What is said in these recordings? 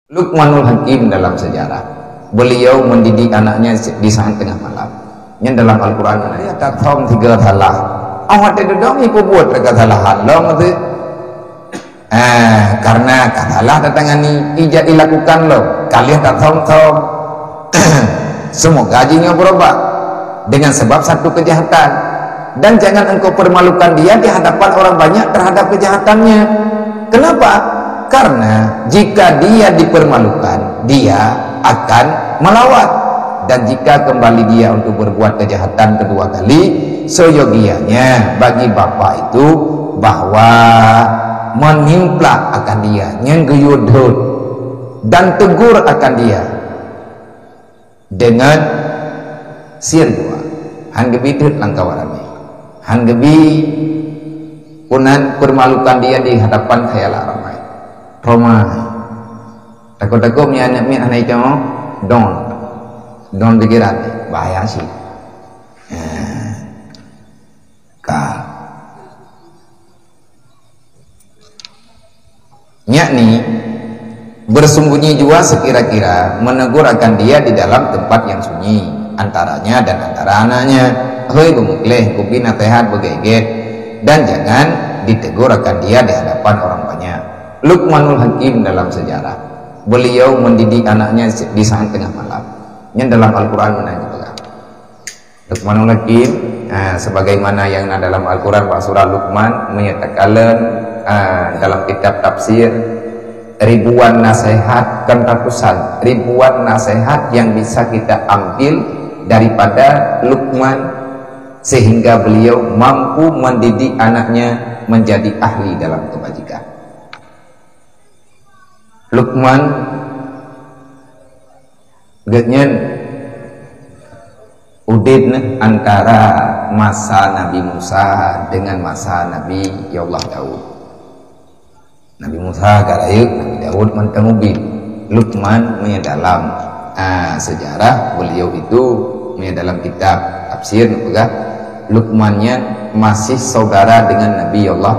Luqmanul Hakim dalam sejarah, beliau mendidik anaknya di saat tengah malam. Yang dalam Al-Quran ya tak thom 3 thalah. Awak tidak dong ibu buat kesalahan long itu. Karena katalah datangani ijak dilakukan loh. Kalian tak thom. Semoga gajinya berubah dengan sebab satu kejahatan, dan jangan engkau permalukan dia di hadapan orang banyak terhadap kejahatannya. Kenapa? Karena jika dia dipermalukan, dia akan melawat, dan jika kembali dia untuk berbuat kejahatan kedua kali, seyogianya bagi bapak itu bahwa menimplak akan dia, nyengguyudut, dan tegur akan dia dengan sir dua. Hanggebi tut langkawarami, hanggebi kunan permalukan dia di hadapan khayala ramai. Roma takut-takut mi anak itu don pikiran bahaya sih. Yakni bersembunyi jua sekira-kira menegur akan dia di dalam tempat yang sunyi antaranya dan antara anaknya. Hei bumukleh kubi nasihat begeget, dan jangan ditegur akan dia di hadapan orang banyak. Luqmanul Hakim dalam sejarah, beliau mendidik anaknya di saat tengah malam. Yang dalam Al-Quran menanya Luqmanul Hakim, sebagaimana yang dalam Al-Quran surah Luqman menyatakan dalam kitab tafsir, ribuan nasihat dan ratusan ribuan nasihat yang bisa kita ambil daripada Luqman, sehingga beliau mampu mendidik anaknya menjadi ahli dalam kebajikan. Luqman getnyen udin antara masa Nabi Musa dengan masa Nabi Allah Daud. Nabi Musa karayuk, Nabi Daud mentemubin. Luqman dalam sejarah beliau itu dalam kitab tafsir Luqmannya masih saudara dengan Nabi Allah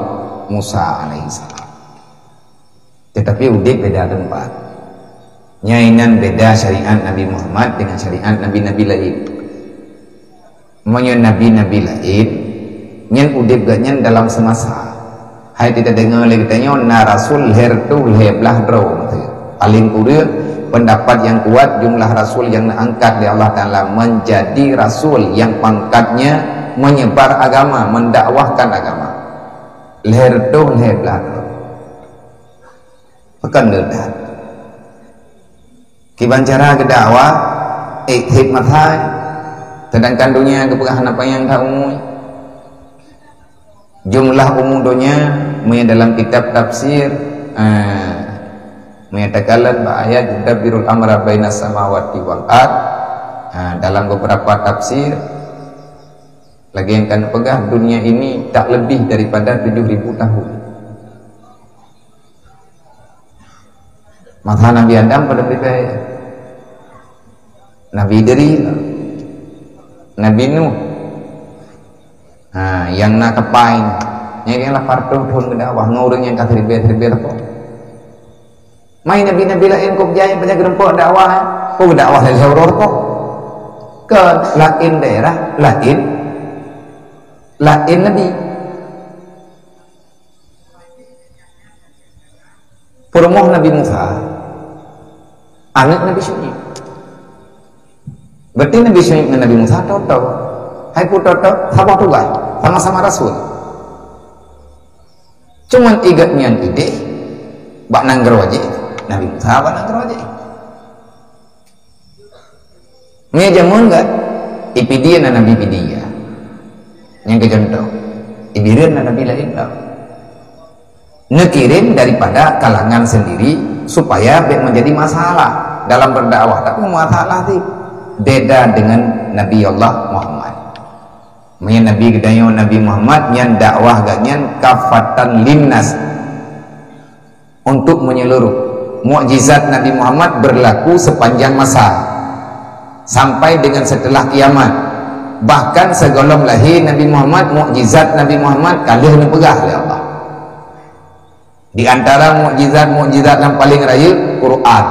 Musa alaihissalam. Tetapi udip beda tempat, nyainan beda syariat Nabi Muhammad dengan syariat nabi-nabi lain. Menyen nabi-nabi lain nyen udip ganyen dalam semasa. Hai tidak dengar lagi tanya na rasul hertu leblah dro. Paling kurir pendapat yang kuat jumlah rasul yang diangkat oleh Allah Ta'ala menjadi rasul yang pangkatnya menyebar agama, mendakwahkan agama. Hertu leblah dro. Pekan ledat kiban cara ke dakwah hikmat hai sedangkan dunia kepegahan apa yang tak umum jumlah umum dunia dalam kitab tafsir menyatakan ayat yudabbirul amra bainas samawati wal ard. Dalam beberapa tafsir lagi yang kan pegah dunia ini tak lebih daripada 7.000 tahun. Masa Nabi Adam pada percaya, Nabi Idris, Nabi Nuh, yang nak kepain, yang lah farduh pun ke dakwah, ngurung yang kata ribe apa? Main Nabi lain kok jaya banyak gerempok dakwah, kok dakwah dari horor kok? Ke lain daerah, lain Nabi. Perumoh Nabi Musa, anak Nabi Syuaib. Berarti Nabi Syuaib dan Nabi Musa toto. Hai pun toto, sama tugas, sama-sama Rasul. Cuman igatnya ide, bak nangger wajib. Nabi Musa bak nangger wajib. Ini jamun enggak? Ipidia dan Nabi Pidia. Yang kecontoh, Ibirin dan Nabi lain tau. Ngekirim daripada kalangan sendiri supaya menjadi masalah dalam berdakwah, tapi masalah itu beda dengan Nabi Allah Muhammad. Nabi gedayo Nabi Muhammad yang dakwah ganyan kafatan linnas, untuk menyeluruh. Mukjizat Nabi Muhammad berlaku sepanjang masa sampai dengan setelah kiamat. Bahkan segolong lahir Nabi Muhammad, mukjizat Nabi Muhammad kalih dipegah oleh Allah. Di antara mukjizat yang paling raya Quran.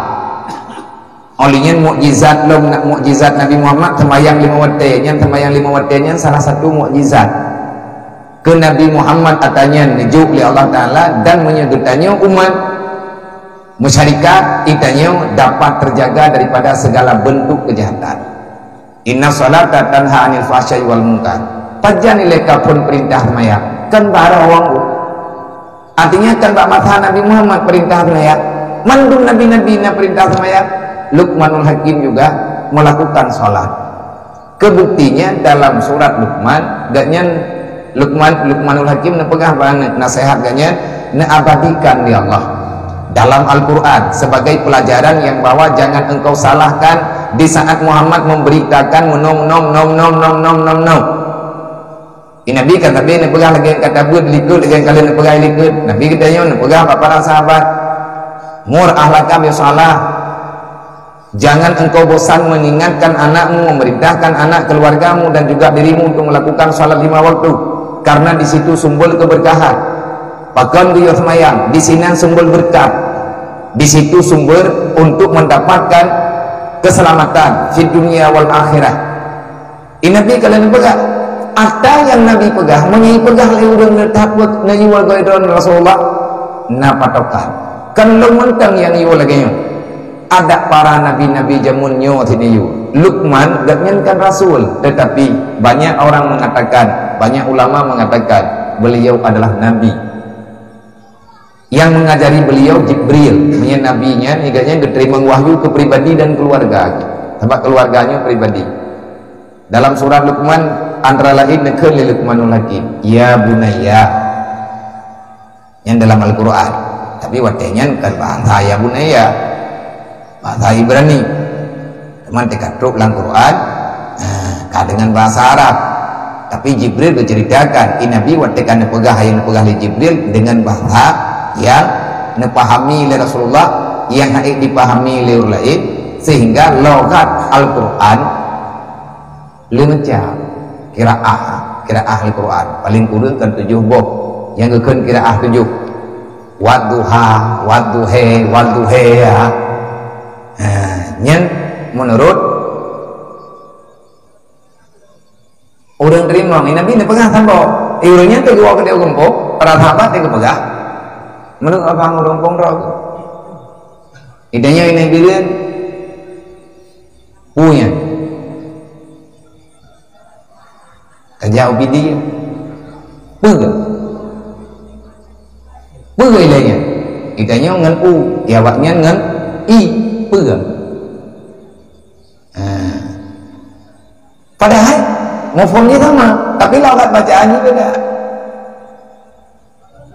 Olinya mukjizat lom nak mukjizat Nabi Muhammad sembahyang 5 waktu nya sembahyang 5 waktu nya salah satu mukjizat ke Nabi Muhammad atanya nujuk oleh Allah Taala dan menyegutannya umat masyarakat itanya dapat terjaga daripada segala bentuk kejahatan. Inna salata tanha 'anil fahsya'i wal munkar. Pajan ileka pun perintah sembahyang kan bara orang artinya kan bak mata Nabi Muhammad perintah sembahyang mandum nabi-nabi na perintah sembahyang. Luqmanul Hakim juga melakukan sholat. Kebuktinya dalam surat Luqman gaknya Luqmanul Hakim nepegah banget nasihat gaknya abadikan di Allah dalam Al-Quran sebagai pelajaran yang bahwa jangan engkau salahkan di saat Muhammad memberitakan nom. Nabi kata be nepegah lagi kata buat likut lagi kalian nepegah likut. Nabi katanya nepegah para sahabat mur ahlaka bi salah. Jangan engkau bosan mengingatkan anakmu, memerintahkan anak keluargamu dan juga dirimu untuk melakukan salat 5 waktu, karena di situ sumber keberkahan. Bahkan dia semayang, di sini sumber berkat, di situ sumber untuk mendapatkan keselamatan di dunia wal akhirah. Ini Nabi kalian pegang, ada yang Nabi pegang, mengenai pegang lewat takut najiwal gaidon Rasulullah, napatokan. Kan mentang yang iu lagi ada para nabi-nabi jamunnya tiniyu. Luqman gaknyankan rasul, tetapi banyak orang mengatakan, banyak ulama mengatakan beliau adalah nabi. Yang mengajari beliau Jibril, nabinya hinganya diterima wahyu ke pribadi dan keluarga, sebab keluarganya pribadi. Dalam surat Luqman antara lain nekal Luqmanul Hakim, ya bunayya, yang dalam Al-Quran. Tapi watenya kan bahasa ya bunayya, bahasa Ibrani, teman dikatruk dalam Quran, dengan bahasa Arab. Tapi Jibril berceritakan, ini Nabi watekan nepegah yang nepegah oleh Jibril dengan bahasa yang nepahami oleh Rasulullah, yang haik dipahami oleh orang lain, sehingga logat Al-Quran lemecah kiraah Al-Quran paling kurang kan 7 boh, yang kekan kiraah 7 wadduha wadduhe ya. Nyen menurut orang terima ini Nabi nepegah sampo iurannya tu gua ke dia gempok para sahabat dia kepegah menurut apa ngurung pongrok idenya ini bilang punya kerja opidi pega ilahnya idenya ngan u jawabnya ngan i pega. Padahal mafhumnya sama, tapi logat bacaannya beda.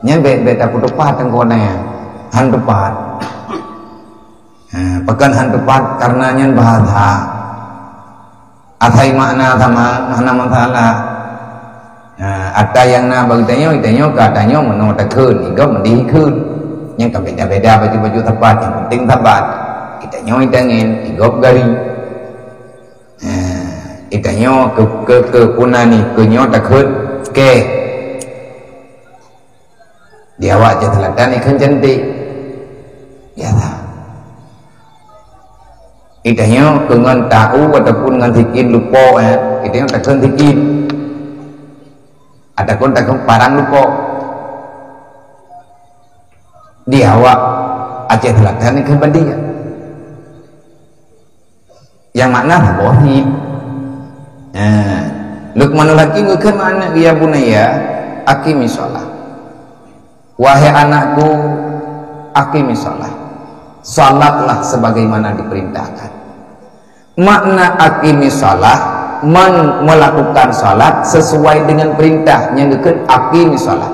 Nya beda putupat tengkonanya, handupat. Pekan handupat karena nyan bahasa. Atai makna sama makna masalah. Ada yang na bagitanya katanya menotakeun, igau mendihikeun. Nya beda-beda baju-baju tepat, yang penting tepat. Itanya itangin igop gari itanya ke punani kenyo takut ke dia wajah teladan ikan cantik ya lah itanya kengan tahu ataupun ngan tikin lupo itanya takut tikin ataupun takut parang lupo dia wak aja teladan ikan bandia yang makna bohong. Luqmanul Hakim bukan makna ya bunaya aqimi shalah. Wahai anakku, aqimi shalah. Salatlah sebagaimana diperintahkan. Makna aqimi shalah melakukan salat sesuai dengan perintah yang dikeun aqimi shalah.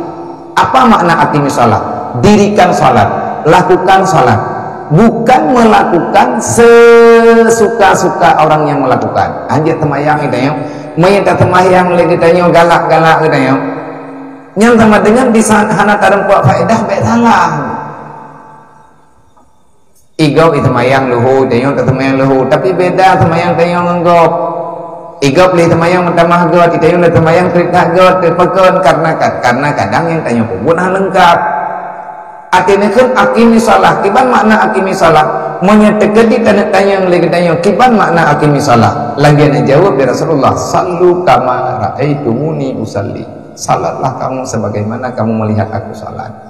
Apa makna aqimi shalah? Dirikan salat, lakukan salat. Bukan melakukan sesuka-suka orang yang melakukan. Anjir temayang kita mayat temayang lagi kita galak-galak kita yang sama dengan di hana tarem kuat faedah baik salah. Igau itu temayang luhu, tayong temayang luhu, tapi beda temayang tayong enggop. Igau beli temayang mentamah god, tayong temayang cerita god, terpekon karena kadang yang tayong pun lengkap. Artinya kan akimi salah, kiban makna akimi salah menyetekedi tanya tanya lagi tanya kiban makna akimi salat. Lagi nak jawab ya Rasulullah, sallu kama raaitumuni usalli. Salatlah kamu sebagaimana kamu melihat aku salat.